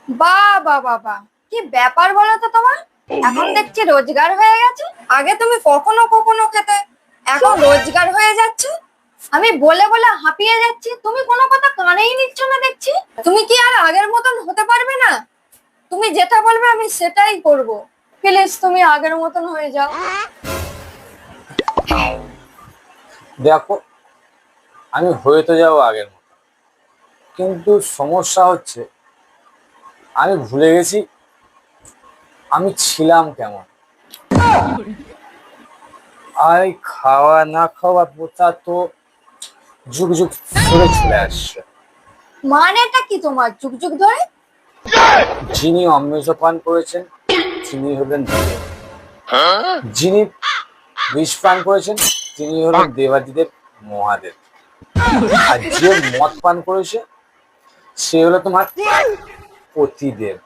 বাবা বাবা, কি ব্যাপার বলো তো তোমার? এখন দেখছি রোজগার হয়ে গেছে। আগে তুমি কখনো কখনো খেতে, এখন রোজগার হয়ে যাচ্ছে। আমি বলে বলে হাঁপিয়ে যাচ্ছি, তুমি কোনো কথা কানেই নিচ্ছ না দেখছি। তুমি কি আর আগের মতন হতে পারবে না? তুমি যেটা বলবে আমি সেটাই করব। প্লিজ তুমি আগের মতন হয়ে যাও। দেখো, আমি হয়ে তো যাবো আগের মতো, কিন্তু সমস্যা হচ্ছে আমি ভুলে গেছি আমি ছিলাম কেমন। আর এই খাওয়া না খাওয়া প্রথা তো যুগ যুগ ধরে চলে আসছে। মানেটা কি তোমার যুগ যুগ ধরে? যিনি অমৃত পান করেছেন তিনি হলেন দেব। যিনি বিষ পান করেছেন তিনি হলেন দেবাদিদেব মহাদেব। আর যে মদ পান করেছে সে হলো তোমার পতিদেব।